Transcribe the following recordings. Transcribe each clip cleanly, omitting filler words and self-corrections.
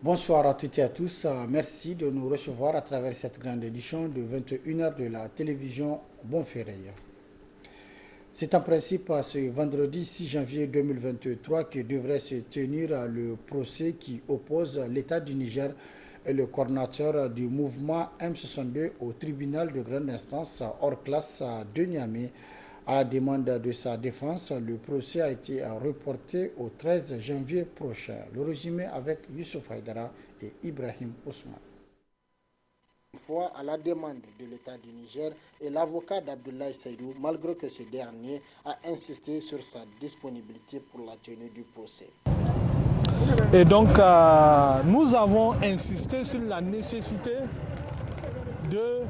Bonsoir à toutes et à tous. Merci de nous recevoir à travers cette grande édition de 21h de la télévision Bonferré. C'est en principe ce vendredi 6 janvier 2023 que devrait se tenir le procès qui oppose l'État du Niger et le coordinateur du mouvement M62 au tribunal de grande instance hors classe de Niamey. À la demande de sa défense, le procès a été reporté au 13 janvier prochain. Le résumé avec Youssouf Haïdara et Ibrahim Ousmane. Une fois à la demande de l'État du Niger et l'avocat d'Abdoulaye Seydou, malgré que ce dernier a insisté sur sa disponibilité pour la tenue du procès. Et donc, nous avons insisté sur la nécessité de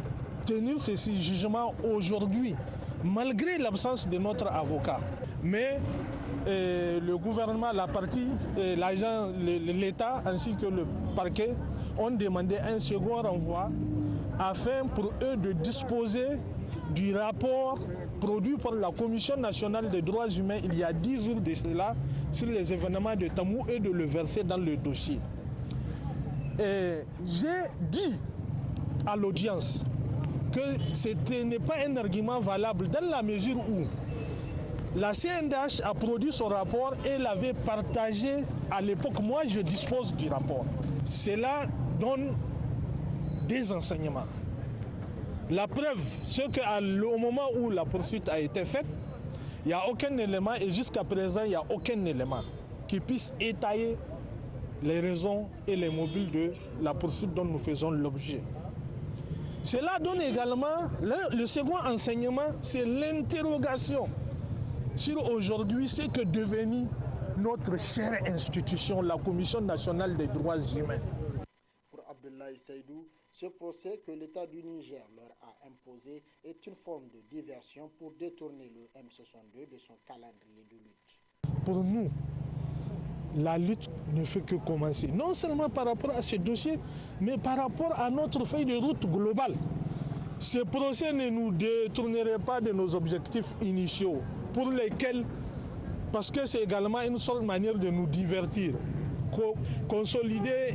tenir ce jugement aujourd'hui, malgré l'absence de notre avocat. Mais le gouvernement, la partie, l'État ainsi que le parquet ont demandé un second renvoi afin pour eux de disposer du rapport produit par la Commission nationale des droits humains il y a 10 jours de cela sur les événements de Tamou et de le verser dans le dossier. J'ai dit à l'audience que ce n'est pas un argument valable dans la mesure où la CNDH a produit son rapport et l'avait partagé à l'époque. Moi, je dispose du rapport. Cela donne des enseignements. La preuve, c'est qu'au moment où la poursuite a été faite, il n'y a aucun élément et jusqu'à présent, il n'y a aucun élément qui puisse étayer les raisons et les mobiles de la poursuite dont nous faisons l'objet. Cela donne également, le second enseignement, c'est l'interrogation sur aujourd'hui ce que devenu notre chère institution, la Commission nationale des droits humains. Pour Abdoulaye Seydou, ce procès que l'État du Niger leur a imposé est une forme de diversion pour détourner le M62 de son calendrier de lutte. Pour nous, la lutte ne fait que commencer, non seulement par rapport à ce dossier, mais par rapport à notre feuille de route globale. Ce procès ne nous détournerait pas de nos objectifs initiaux, pour lesquels, parce que c'est également une sorte de manière de nous divertir, consolider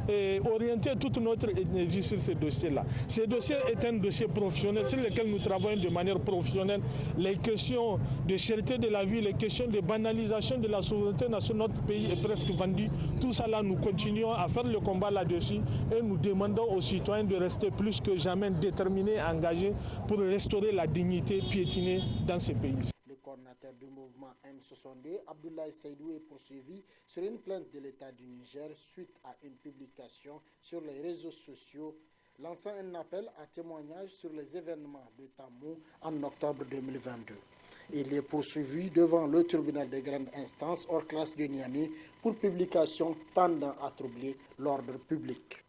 et orienter toute notre énergie sur ce dossier-là. Ce dossier est un dossier professionnel sur lequel nous travaillons de manière professionnelle. Les questions de cherté de la vie, les questions de banalisation de la souveraineté nationale de notre pays est presque vendu. Tout ça là, nous continuons à faire le combat là-dessus et nous demandons aux citoyens de rester plus que jamais déterminés et engagés pour restaurer la dignité piétinée dans ce pays. Le coordinateur du mouvement M62, Abdoulaye Seydou, est poursuivi sur une plainte de l'État du Niger suite à une publication sur les réseaux sociaux lançant un appel à témoignage sur les événements de Tamou en octobre 2022. Il est poursuivi devant le tribunal de grande instance hors classe de Niamey pour publication tendant à troubler l'ordre public.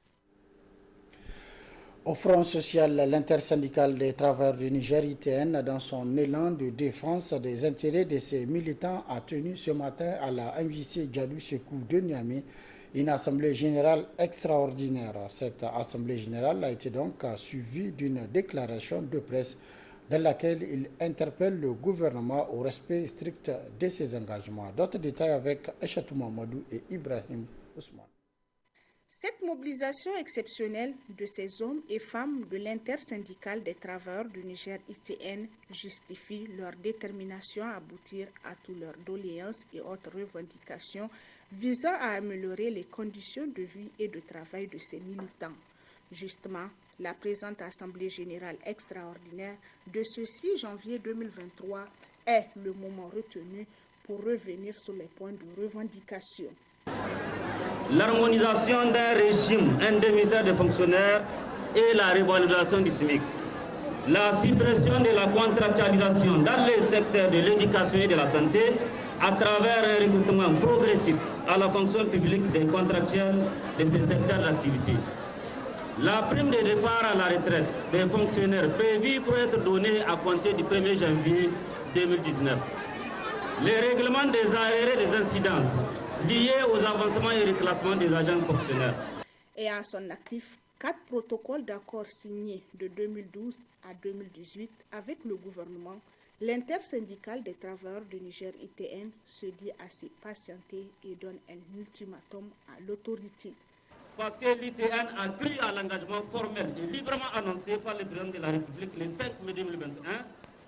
Au Front social, l'intersyndical des travailleurs du Niger, ITN, dans son élan de défense des intérêts de ses militants, a tenu ce matin à la MJC Djadou Sekou de Niamey une assemblée générale extraordinaire. Cette assemblée générale a été donc suivie d'une déclaration de presse dans laquelle il interpelle le gouvernement au respect strict de ses engagements. D'autres détails avec Achatou Mamadou et Ibrahim Ousmane. Cette mobilisation exceptionnelle de ces hommes et femmes de l'intersyndicale des travailleurs du Niger ITN justifie leur détermination à aboutir à toutes leurs doléances et autres revendications visant à améliorer les conditions de vie et de travail de ces militants. Justement, la présente Assemblée générale extraordinaire de ce 6 janvier 2023 est le moment retenu pour revenir sur les points de revendication. L'harmonisation d'un régime indemnitaire des fonctionnaires et la revalorisation du SMIC. La suppression de la contractualisation dans les secteurs de l'éducation et de la santé à travers un recrutement progressif à la fonction publique des contractuels de ces secteurs d'activité. La prime de départ à la retraite des fonctionnaires prévue pour être donnée à compter du 1er janvier 2019. Les règlements des arrêts et des incidences liés aux avancements et reclassements des agents fonctionnaires. Et à son actif, 4 protocoles d'accord signés de 2012 à 2018 avec le gouvernement L'intersyndicale des travailleurs du Niger ITN se dit assez patienté et donne un ultimatum à l'autorité. Parce que l'ITN a cru à l'engagement formel et librement annoncé par le président de la République le 5 mai 2021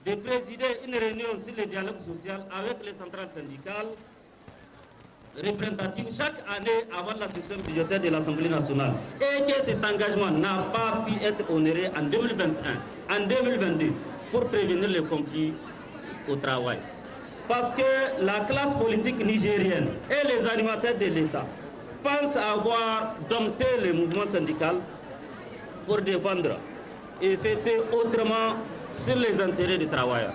de présider une réunion sur le dialogue social avec les centrales syndicales représentatives chaque année avant la session budgétaire de l'Assemblée nationale. Et que cet engagement n'a pas pu être honoré en 2021, en 2022, pour prévenir les conflits au travail. Parce que la classe politique nigérienne et les animateurs de l'État pensent avoir dompté le mouvement syndical pour défendre et fêter autrement sur les intérêts des travailleurs.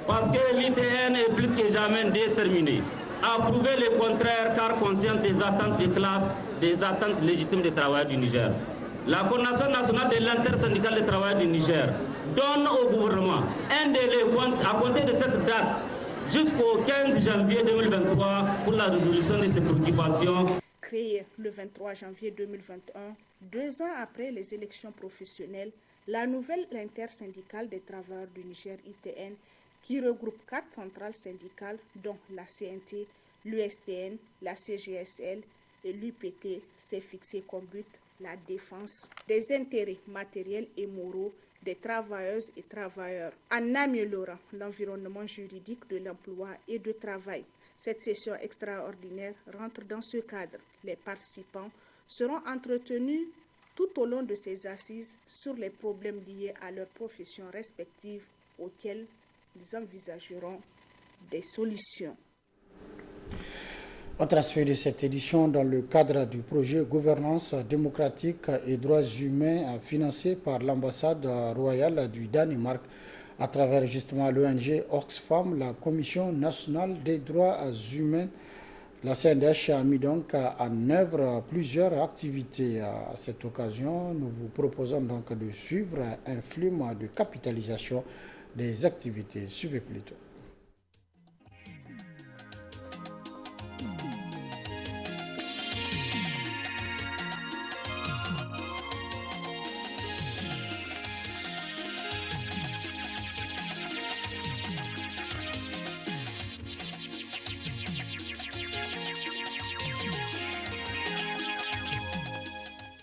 Parce que l'ITN est plus que jamais déterminé à prouver le contraire car conscient des attentes de classe, des attentes légitimes des travailleurs du Niger. La Coordination nationale de l'intersyndicale des travailleurs du Niger donne au gouvernement un délai à compter de cette date jusqu'au 15 janvier 2023 pour la résolution de ces préoccupations. Créée le 23 janvier 2021, 2 ans après les élections professionnelles, la nouvelle intersyndicale des travailleurs du Niger ITN, qui regroupe 4 centrales syndicales dont la CNT, l'USTN, la CGSL et l'UPT, s'est fixée comme but la défense des intérêts matériels et moraux des travailleuses et travailleurs en améliorant l'environnement juridique de l'emploi et du travail. Cette session extraordinaire rentre dans ce cadre. Les participants seront entretenus tout au long de ces assises sur les problèmes liés à leurs professions respectives auxquelles ils envisageront des solutions. Autre aspect de cette édition, dans le cadre du projet Gouvernance démocratique et droits humains financé par l'ambassade royale du Danemark à travers justement l'ONG Oxfam, la Commission nationale des droits humains, la CNDH a mis donc en œuvre plusieurs activités. À cette occasion, nous vous proposons donc de suivre un film de capitalisation des activités. Suivez plutôt.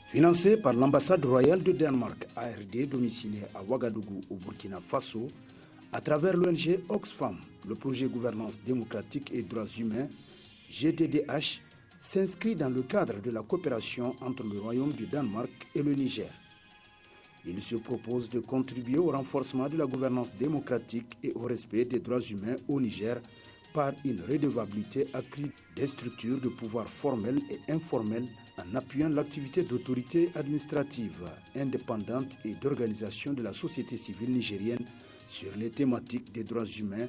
Financé par l'ambassade royale de Danemark, ARD, domiciliée à Ouagadougou au Burkina Faso, à travers l'ONG Oxfam, le projet Gouvernance démocratique et droits humains, GDDH, s'inscrit dans le cadre de la coopération entre le Royaume du Danemark et le Niger. Il se propose de contribuer au renforcement de la gouvernance démocratique et au respect des droits humains au Niger par une redevabilité accrue des structures de pouvoir formelles et informelles en appuyant l'activité d'autorités administratives indépendantes et d'organisations de la société civile nigérienne sur les thématiques des droits humains,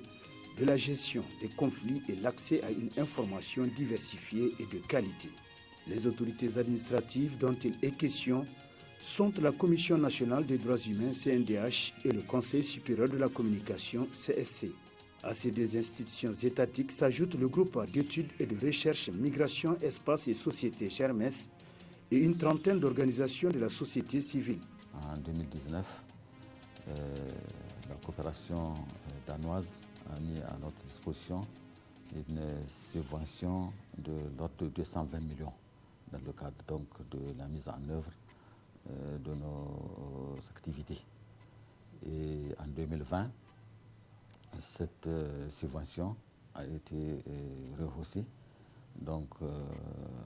de la gestion des conflits et l'accès à une information diversifiée et de qualité. Les autorités administratives dont il est question sont la Commission nationale des droits humains CNDH et le Conseil supérieur de la communication CSC. À ces deux institutions étatiques s'ajoute le groupe d'études et de recherche Migration, Espace et Société Germes et une trentaine d'organisations de la société civile. En 2019, la coopération danoise a mis à notre disposition une subvention de l'ordre de 220 millions dans le cadre donc de la mise en œuvre de nos activités. Et en 2020, cette subvention a été rehaussée donc,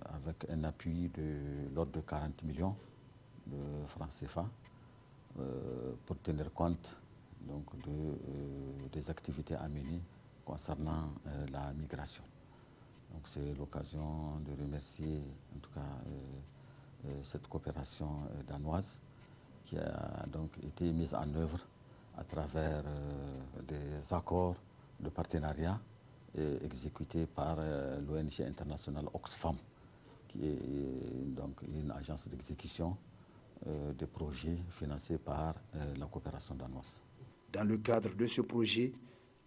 avec un appui de l'ordre de 40 millions de francs CFA pour tenir compte donc, des activités à mener concernant la migration. Donc c'est l'occasion de remercier en tout cas cette coopération danoise qui a donc été mise en œuvre à travers des accords de partenariat exécutés par l'ONG internationale Oxfam, qui est donc une agence d'exécution des projets financés par la coopération danoise. Dans le cadre de ce projet,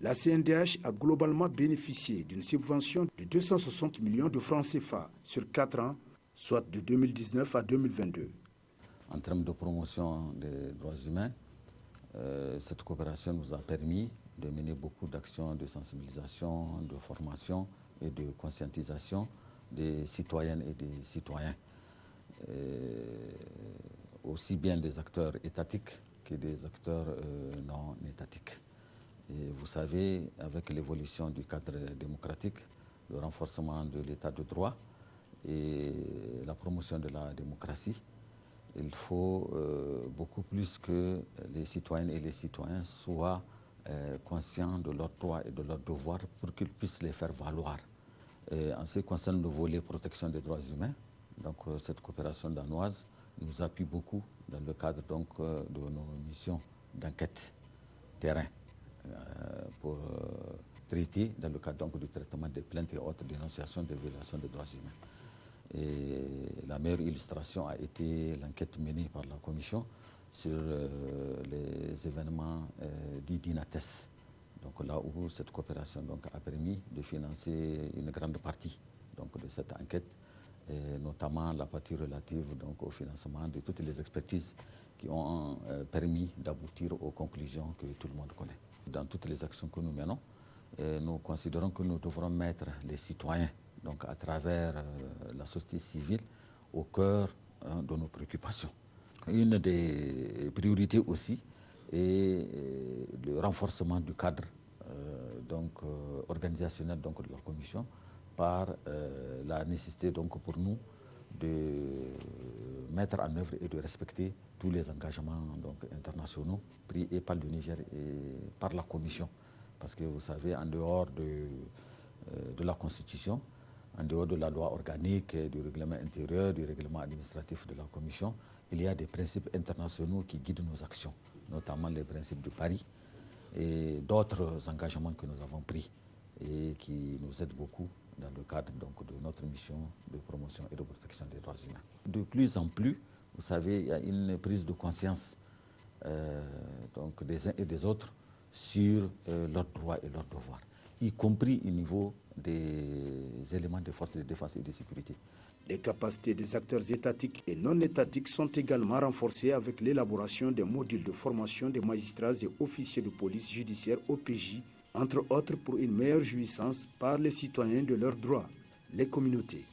la CNDH a globalement bénéficié d'une subvention de 260 millions de francs CFA sur 4 ans, soit de 2019 à 2022. En termes de promotion des droits humains, Cette coopération nous a permis de mener beaucoup d'actions de sensibilisation, de formation et de conscientisation des citoyennes et des citoyens, aussi bien des acteurs étatiques que des acteurs non étatiques. Et vous savez, avec l'évolution du cadre démocratique, le renforcement de l'état de droit et la promotion de la démocratie, il faut beaucoup plus que les citoyennes et les citoyens soient conscients de leurs droits et de leurs devoirs pour qu'ils puissent les faire valoir. Et en ce qui concerne le volet protection des droits humains, donc, cette coopération danoise nous appuie beaucoup dans le cadre donc, de nos missions d'enquête terrain pour traiter, dans le cadre donc, du traitement des plaintes et autres dénonciations de violations des droits humains. Et la meilleure illustration a été l'enquête menée par la Commission sur les événements d'Inates. Donc là où cette coopération donc, a permis de financer une grande partie donc, de cette enquête, et notamment la partie relative donc, au financement de toutes les expertises qui ont permis d'aboutir aux conclusions que tout le monde connaît. Dans toutes les actions que nous menons, nous considérons que nous devrons mettre les citoyens, donc à travers la société civile, au cœur de nos préoccupations. Une des priorités aussi est le renforcement du cadre organisationnel donc, de la Commission par la nécessité donc, pour nous de mettre en œuvre et de respecter tous les engagements donc, internationaux pris et par le Niger et par la Commission. Parce que vous savez, en dehors de la Constitution, en dehors de la loi organique, du règlement intérieur, du règlement administratif de la Commission, il y a des principes internationaux qui guident nos actions, notamment les principes de Paris et d'autres engagements que nous avons pris et qui nous aident beaucoup dans le cadre donc, de notre mission de promotion et de protection des droits humains. De plus en plus, vous savez, il y a une prise de conscience donc des uns et des autres sur leurs droits et leurs devoirs, y compris au niveau des éléments des forces de défense et de sécurité. Les capacités des acteurs étatiques et non étatiques sont également renforcées avec l'élaboration des modules de formation des magistrats et officiers de police judiciaire OPJ, entre autres pour une meilleure jouissance par les citoyens de leurs droits. Les communautés,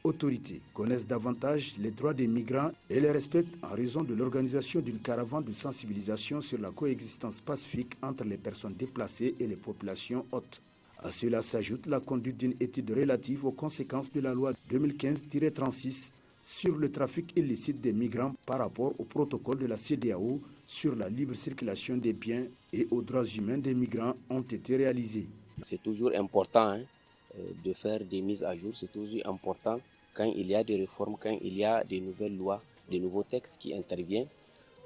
autorités connaissent davantage les droits des migrants et les respectent en raison de l'organisation d'une caravane de sensibilisation sur la coexistence pacifique entre les personnes déplacées et les populations hôtes. À cela s'ajoute la conduite d'une étude relative aux conséquences de la loi 2015-36 sur le trafic illicite des migrants par rapport au protocole de la CEDEAO sur la libre circulation des biens et aux droits humains des migrants ont été réalisés. C'est toujours important de faire des mises à jour, c'est toujours important quand il y a des réformes, quand il y a des nouvelles lois, des nouveaux textes qui interviennent,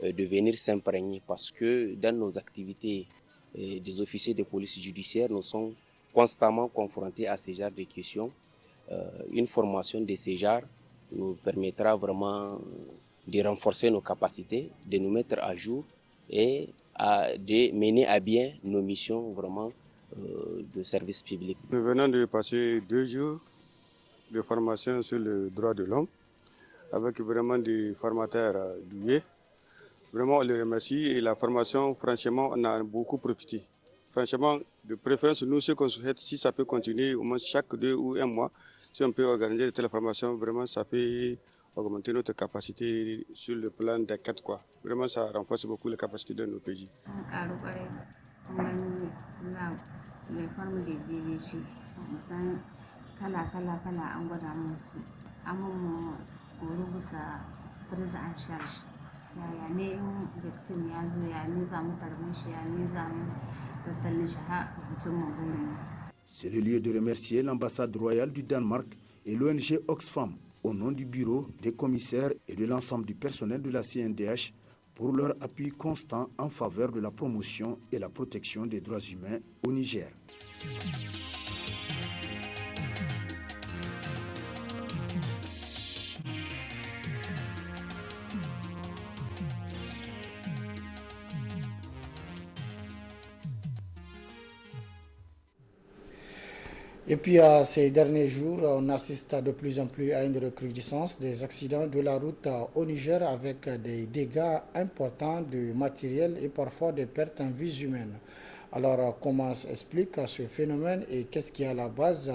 de venir s'imprégner parce que dans nos activités des officiers de police judiciaire, nous sommes constamment confrontés à ce genre de questions. Une formation de ce genre nous permettra vraiment de renforcer nos capacités, de nous mettre à jour et de mener à bien nos missions vraiment de service public. Nous venons de passer 2 jours de formation sur le droit de l'homme avec vraiment des formateurs doués. Vraiment, on les remercie et la formation, franchement, on a beaucoup profité. Franchement, de préférence, nous, ce qu'on souhaite, si ça peut continuer au moins chaque 2 ou 1 mois, si on peut organiser de telles formations, vraiment, ça peut augmenter notre capacité sur le plan d'enquête, quoi. Vraiment, ça renforce beaucoup les capacités de nos pays. C'est le lieu de remercier l'ambassade royale du Danemark et l'ONG Oxfam au nom du bureau, des commissaires et de l'ensemble du personnel de la CNDH pour leur appui constant en faveur de la promotion et la protection des droits humains au Niger. Et puis, ces derniers jours, on assiste de plus en plus à une recrudescence des accidents de la route au Niger avec des dégâts importants de matériel et parfois des pertes en vies humaines. Alors, comment s'explique ce phénomène et qu'est-ce qui est à la base?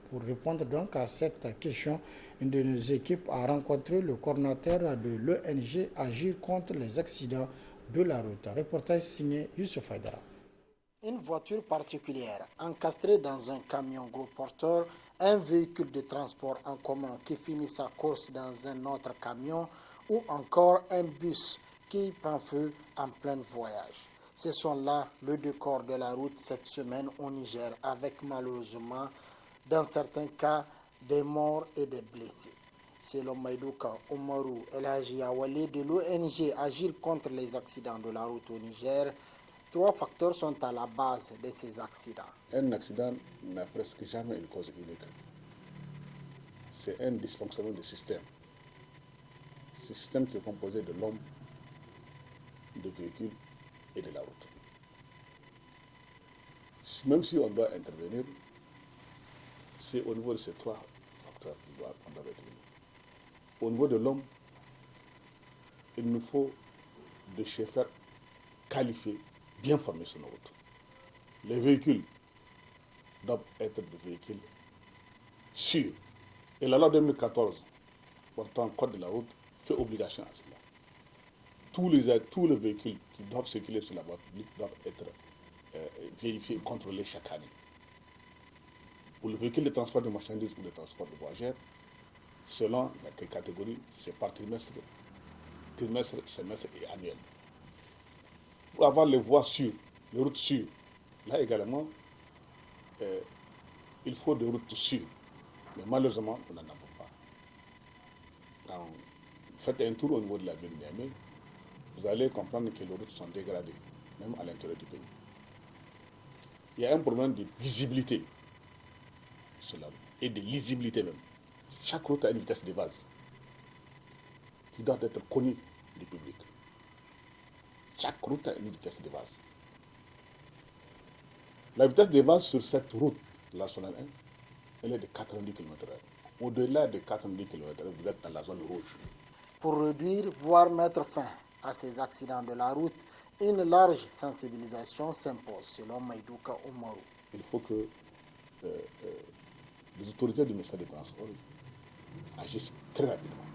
Pour répondre donc à cette question, une de nos équipes a rencontré le coordinateur de l'ONG Agir contre les accidents de la route. Reportage signé Youssef Haïdara. Une voiture particulière encastrée dans un camion gros porteur, un véhicule de transport en commun qui finit sa course dans un autre camion ou encore un bus qui prend feu en plein voyage. Ce sont là le décor de la route cette semaine au Niger avec malheureusement dans certains cas des morts et des blessés. Selon Maïdouka Oumarou El Haji Awale de l'ONG Agir contre les accidents de la route au Niger, 3 facteurs sont à la base de ces accidents. Un accident n'a presque jamais une cause unique. C'est un dysfonctionnement du système. Ce système qui est composé de l'homme, de véhicules et de la route. Même si on doit intervenir, c'est au niveau de ces 3 facteurs qu'on doit intervenir. Au niveau de l'homme, il nous faut des chauffeurs qualifiés, bien formés sur nos routes. Les véhicules doivent être des véhicules sûrs. Et la loi 2014 portant code de la route fait obligation à cela. Tous les véhicules qui doivent circuler sur la voie publique doivent être vérifiés et contrôlés chaque année. Pour le véhicule de transport de marchandises ou de transport de voyageurs, selon la catégorie, c'est par trimestre, semestre et annuel. Pour avoir les voies sûres, les routes sûres, là également, il faut des routes sûres. Mais malheureusement, nous n'en avons pas. Quand vous faites un tour au niveau de la ville de Niamey, vous allez comprendre que les routes sont dégradées, même à l'intérieur du pays. Il y a un problème de visibilité sur la route, et de lisibilité même. Chaque route a une vitesse de base qui doit être connue du public. Chaque route a une vitesse de base. La vitesse de base sur cette route, la nationale 1, elle est de 90 km/h. Au-delà de 90 km/h, vous êtes dans la zone rouge. Pour réduire, voire mettre fin à ces accidents de la route, une large sensibilisation s'impose, selon Maïdouka Oumarou. Il faut que les autorités du ministère des Transports agissent très rapidement,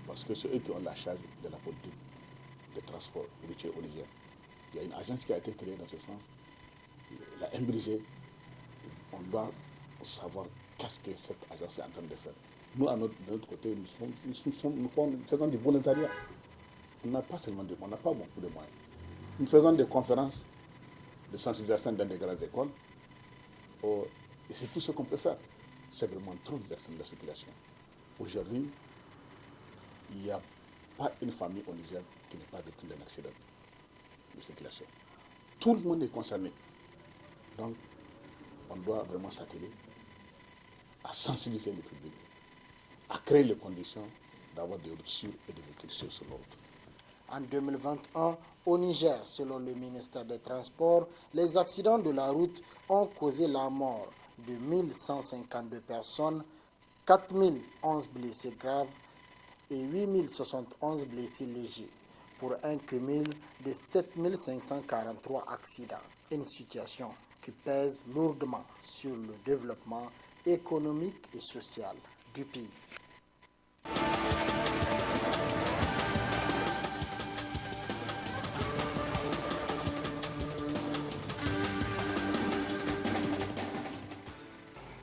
parce que c'est eux qui ont la charge de la politique de transport routier au Niger. Il y a une agence qui a été créée dans ce sens, la MBG. On doit savoir qu'est-ce que cette agence est en train de faire. Nous, de notre côté, nous faisons du volontariat. On n'a pas beaucoup de moyens. Nous faisons des conférences de sensibilisation dans des grandes écoles. Et c'est tout ce qu'on peut faire. C'est vraiment trop d'accidents de la circulation. Aujourd'hui, il n'y a pas une famille au Niger qui n'est pas victime d'un accident de circulation. Tout le monde est concerné. Donc, on doit vraiment s'atteler à sensibiliser le public, à créer les conditions d'avoir des routes sûres et des véhicules sûrs sur la route. En 2021, au Niger, selon le ministère des Transports, les accidents de la route ont causé la mort de 1152 personnes, 4011 blessés graves et 8071 blessés légers, pour un cumul de 7543 accidents. Une situation qui pèse lourdement sur le développement économique et social du pays.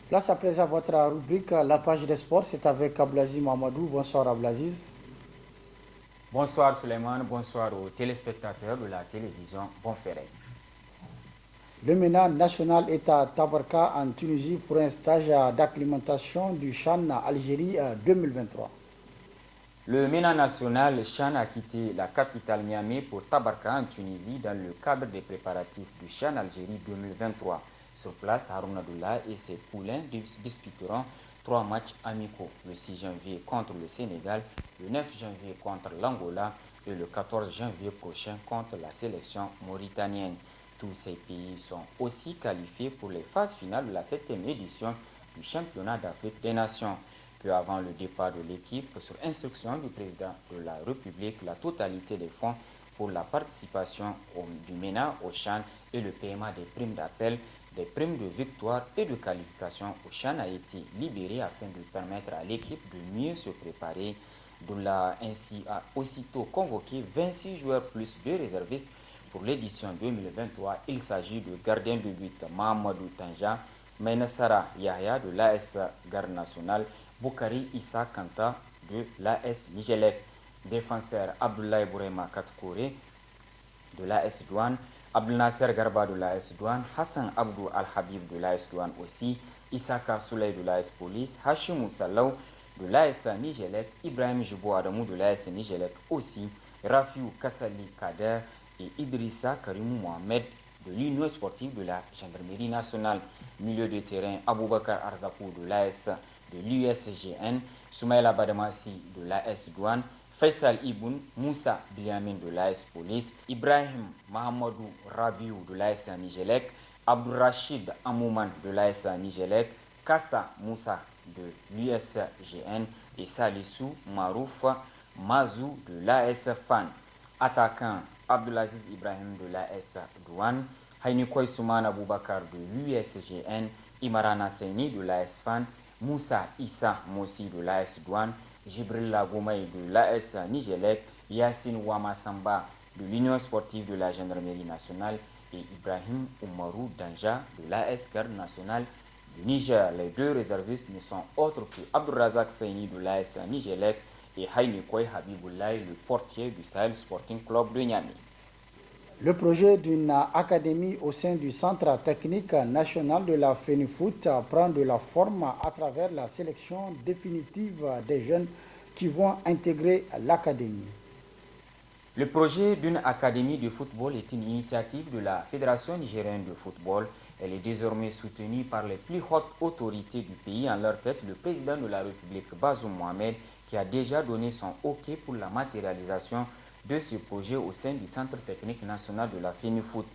Place à présent à votre rubrique, la page des sports, c'est avec Ablaziz Mamadou. Bonsoir Ablaziz. Bonsoir Suleiman, bonsoir aux téléspectateurs de la télévision Bonferré. Le MENA national est à Tabarka en Tunisie pour un stage d'acclimatation du CHAN Algérie 2023. Le MENA national CHAN a quitté la capitale Niamey pour Tabarka en Tunisie dans le cadre des préparatifs du CHAN Algérie 2023. Sur place, Haroun Abdullah et ses poulains disputeront 3 matchs amicaux, le 6 janvier contre le Sénégal, le 9 janvier contre l'Angola et le 14 janvier prochain contre la sélection mauritanienne. Tous ces pays sont aussi qualifiés pour les phases finales de la 7e édition du championnat d'Afrique des Nations. Peu avant le départ de l'équipe, sur instruction du président de la République, la totalité des fonds pour la participation du MENA au CHAN et le paiement des primes d'appel, des primes de victoire et de qualification au CHAN a été libéré afin de permettre à l'équipe de mieux se préparer. Doula ainsi a aussitôt convoqué 26 joueurs plus 2 réservistes pour l'édition 2023. Il s'agit de gardien de but Mahamadou Tanja, Mainasara Yahya de l'AS Garde Nationale, Boukari Issa Kanta de l'AS Nigelec, défenseur Abdoulaye Bourema Katkoure de l'AS Douane, Abdel Nasser Garba de l'AS Douane, Hassan Abdou Al-Habib de l'AS Douane aussi, Issaka Souley de l'AS Police, Hashim Salaw de l'AS Nigelec, Ibrahim Jibo Adamou de l'AS Nigelec aussi, Rafiou Kassali Kader et Idrissa Karimou Mohamed de l'Union sportive de la Gendarmerie nationale. Milieu de terrain, Aboubakar Arzakou de l'USGN, Soumaïla Badamassi de l'AS Douane, Faisal Iboun, Moussa Biliamin de l'AS Police, Ibrahim Mahamadou Rabiou de l'AS Nigelec, Abdourachid Amouman de l'AS Nigelec, Kassa Moussa de l'USGN et Salissou Marouf Mazou de l'AS FAN. Attaquant Abdelaziz Ibrahim de l'AS Douane, Haïnikoy Soumane Aboubakar de l'USGN, Imarana Seni de l'AS FAN, Moussa Issa Mossi de l'AS Douane, Jibril Lagoumay de l'AS Nigelec, Yassine Ouama Samba de l'Union sportive de la Gendarmerie nationale et Ibrahim Oumarou Danja de l'AS Garde nationale du Niger. Les deux réservistes ne sont autres que Abdourazak Seyni de l'AS Nigelec et Haïnikoy Habiboulaye, le portier du Sahel Sporting Club de Niamey. Le projet d'une académie au sein du Centre technique national de la FENIFOOT prend de la forme à travers la sélection définitive des jeunes qui vont intégrer l'académie. Le projet d'une académie de football est une initiative de la Fédération nigérienne de football. Elle est désormais soutenue par les plus hautes autorités du pays, en leur tête le président de la République Bazoum Mohamed, qui a déjà donné son OK pour la matérialisation de ce projet au sein du Centre technique national de la FENIFOOT.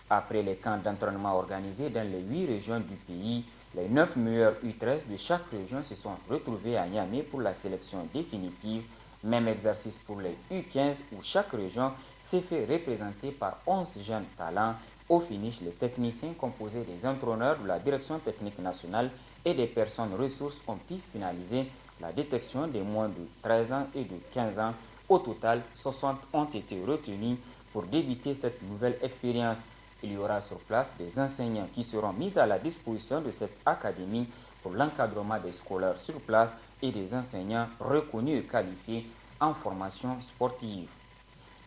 Après les camps d'entraînement organisés dans les 8 régions du pays, les 9 meilleurs U13 de chaque région se sont retrouvés à Niamey pour la sélection définitive. Même exercice pour les U15 où chaque région s'est fait représenter par 11 jeunes talents. Au finish, les techniciens composés des entraîneurs de la direction technique nationale et des personnes ressources ont pu finaliser la détection des moins de 13 ans et de 15 ans. Au total, 60 ont été retenus pour débuter cette nouvelle expérience. Il y aura sur place des enseignants qui seront mis à la disposition de cette académie pour l'encadrement des scolaires sur place et des enseignants reconnus et qualifiés en formation sportive.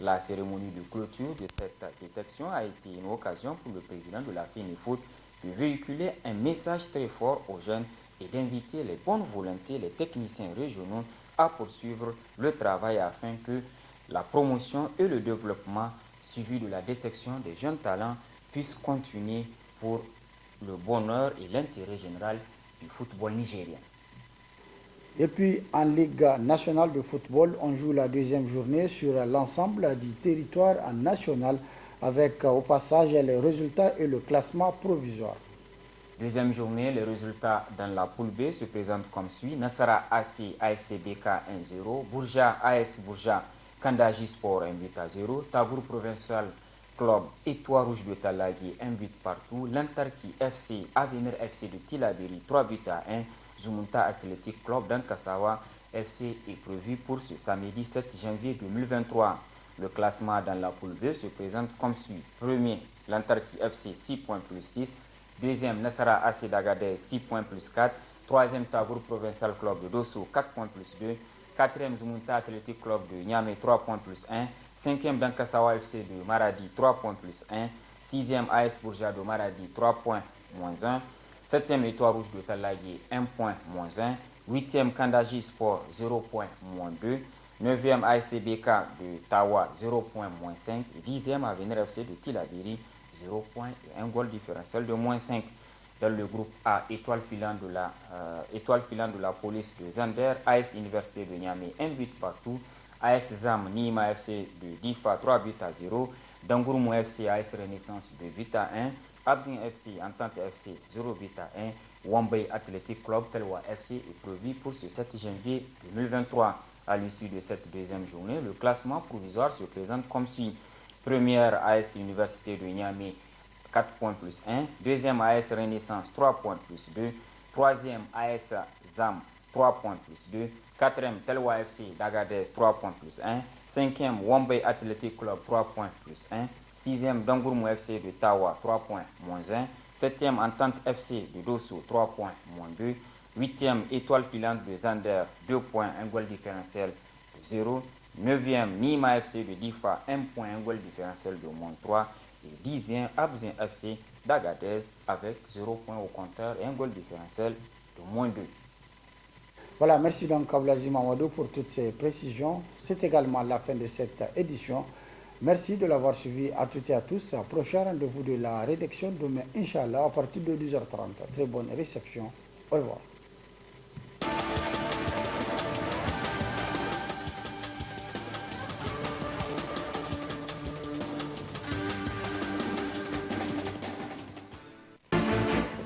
La cérémonie de clôture de cette détection a été une occasion pour le président de la FENIFOOT de véhiculer un message très fort aux jeunes et d'inviter les bonnes volontés, les techniciens régionaux à poursuivre le travail afin que la promotion et le développement suivi de la détection des jeunes talents puissent continuer pour le bonheur et l'intérêt général du football nigérien. Et puis en Ligue nationale de football, on joue la deuxième journée sur l'ensemble du territoire national avec au passage les résultats et le classement provisoire. Deuxième journée, les résultats dans la poule B se présentent comme suit. Nassara AC, ASCBK 1-0, Bourja, AS Bourja, Kandaji Sport 1-0, Tagour Provincial Club Étoile Rouge de Talagui 1 but partout, Lantarki FC, Avenir FC de Tilaberi 3-1, Zumunta Athletic Club d'Ankasawa FC est prévu pour ce samedi 7 janvier 2023. Le classement dans la poule B se présente comme suit. Premier, Lantarki FC 6 points plus 6. Deuxième, Nassara AC d'Agadez 6 points plus 4. Troisième, Tagour Provincial Club de Dosso 4 points plus 2. Quatrième, Zumunta Athletic Club de Niamey 3 points plus 1. Cinquième, Dankasawa FC de Maradi 3 points plus 1. Sixième, AS Bourja de Maradi 3 points moins 1. Septième, Étoile Rouge de Talagui 1 point moins 1. Huitième, Kandaji Sport 0 point moins 2. Neuvième, ASCBK de Tawa 0 point moins 5. Et dixième, Avenir FC de Tilaberi 0 points et un goal différentiel de moins 5. Dans le groupe A, étoile filant de la police de Zander, AS Université de Niamey 1 but partout, AS Zam Nima FC de Difa 3 buts à 0, Dangourmou FC AS Renaissance 2-1, Abzin FC Entente FC 0-1, Wambay Athletic Club Telwa FC est prévu pour ce 7 janvier 2023. À l'issue de cette deuxième journée, le classement provisoire se présente comme suit. Première AS Université de Niamey 4 points plus 1, deuxième AS Renaissance 3 points plus 2, troisième AS ZAM 3 points plus 2, quatrième Telwa FC d'Agadez 3 points plus 1, cinquième Wambay Athletic Club 3 points plus 1, sixième Dangourmou FC de Tawa 3 points moins 1, septième Entente FC de Dosso 3 points moins 2, huitième Étoile filante de Zander 2 points, un goal différentiel de 0, neuvième Nima FC de Difa 1 point, un goal différentiel de moins 3, et 10e Abzin FC d'Agadez avec 0 points au compteur et un goal différentiel de moins 2. Voilà, merci donc Ablazi Mamadou pour toutes ces précisions. C'est également la fin de cette édition. Merci de l'avoir suivi à toutes et à tous. Prochain rendez-vous de la rédaction demain, Inch'Allah, à partir de 10h30. Très bonne réception. Au revoir.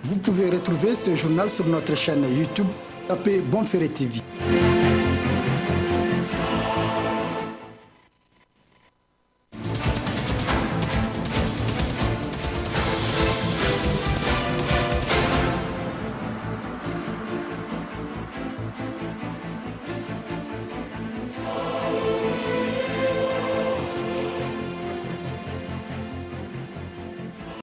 Vous pouvez retrouver ce journal sur notre chaîne YouTube, tapez Bonferré TV.